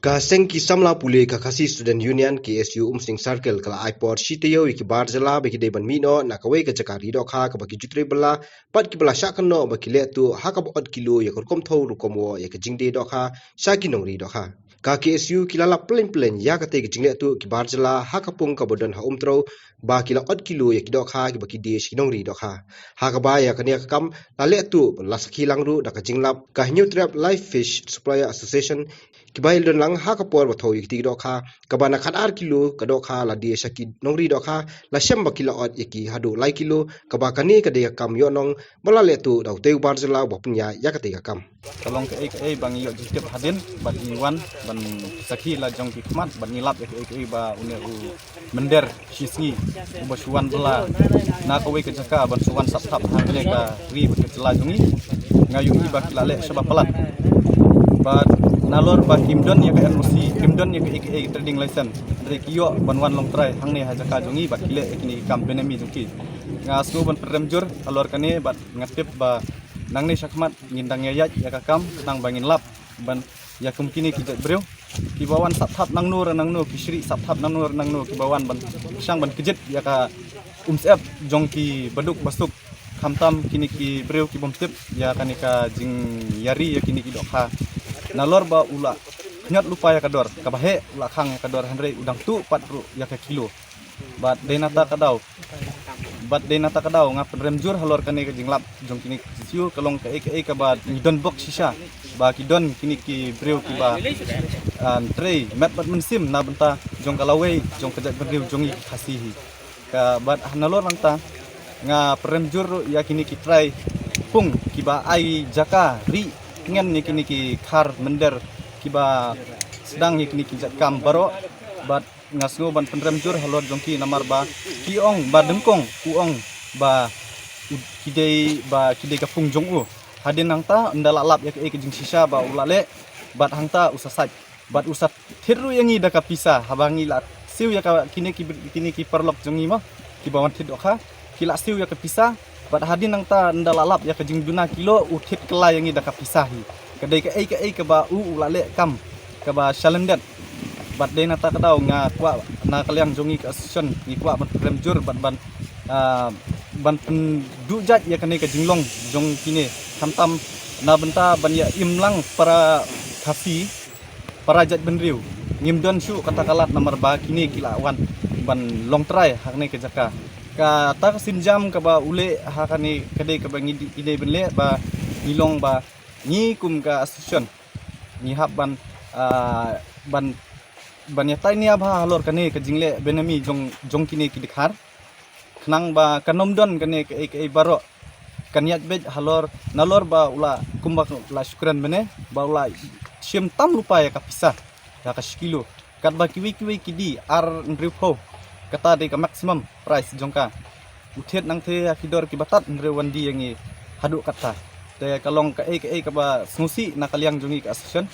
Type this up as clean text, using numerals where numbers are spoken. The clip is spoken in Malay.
Kaseng ki samla pule ka kasi student union KSU umsing circle kala ipod shitayo iki bar jala bagi deban mino na kawe ka jakari dokha ka bagi jutre bala pat ki bala syakan no bagi letu hakab od kilo ya kurkom thau rukom wo ya ka jingde dokha shaki nongri dokha ka KSU kilala plen ya kate ki jingle tu ki bar jala hakapung ka bodon ha umtro ba kila od kilo ya ki dokha ki bagi de shi nongri dokha hakaba ya kania kam la letu la sakhilang ru da ka jinglap ka new trap live fish supplier association kibail don lang ha kapor ba thoi ti dokha kabana khatar kilo ka dokha la dia shaki nongri dokha la shamba kilo ot yaki hadu lai kilo kaba kani ka de kam yo nong bala le tu dau teu bar jela ba punya ya ka te kam tolong ke bang yo jikep hadien bat iwan ban sakhi la jong ki khmat ban ngilap ke ba une u mender shisngi ba suwan bela na ko we ke jaka ban suwan sap sap hangle ka ri ke jela jongi ngayu i ba lale sebab pelat bat nalor ba kimdon ya ke NOC kimdon ya ke trading license dari kiyo banwan long try hangne ha jaka jongi ba kile ekini kam benemi jongki ngasnu ban peremjur alor kane bat ngatip ba nangne syakmat ngindang yayat ya kakam tang bangin lap ban ya kumkini kijat breu kibawan sap nang nur kisri sap nang nur kibawan ban syang ban kejit ya ka umsep jongki baduk basuk khamtam kini ki breu ki bomtip ya kanika jing yari ya kini ki dohkha nalor ba ula nyat lupa ya kador kabahe ula khang ya kador handre udang tu 4 ya ka kilo bat denata kadau ngap remjur halor kane ke jinglap jong kini siu kalong ke ka ba don box sisa ba ki don kini ki breu ki ba tray mat bat mensim na benta jong kalawe jong kejat breu jong i khasihi ka bat nalor langta nga remjur ya kini ki try pung ki ba ai jaka ri ngen ni kini ki khar mender kiba sedang ni kini ki jat kam baro bat ngasno ban penremjur halor jongki namar ba kiong ba dengkong kuong ba kidei kapung jongu hadin nangta ndala lap ya ke jing sisa ba ulale bat hangta usasaj bat usat thiru yangi da kapisa habangi lat siu ya ka kini ki perlok jongi mah kibawan tidokha kila siu ya kapisa bat hadin nangta ndala lap ya ke jing duna kilo uthit kela yangi da kapisahi kadai ke ba ulale kam ka ba shalendet bat de nata kadau nga kwa na kaliang jongi ka asison ni kwa ban remjur ban dujat ya kane ka jinglong jong kini khamtam na benta ban ya imlang para khasi para jat benriu ngimdon syu kata kalat nomor ba kini kilawan ban long try hakne ke jaka ka ta sinjam ka ba ule hakane kade ka bangi ide benle ba nilong ba ni kum ka asison ni hab ban banyatai ni abha halor kane ke jingle benami jong kini ki dikhar khnang ba kanomdon kane ke baro kanyat bej halor nalor ba ula kumba la syukran bene ba ula sim tam lupa ya kapisa ya ka kilo kat ba kiwi kidi ar nripo kata de ka maximum price jongka uthet nang the akidor ki batat nrewandi yangi hadu kata te kalong ka ba snusi na kaliang jongi ka asession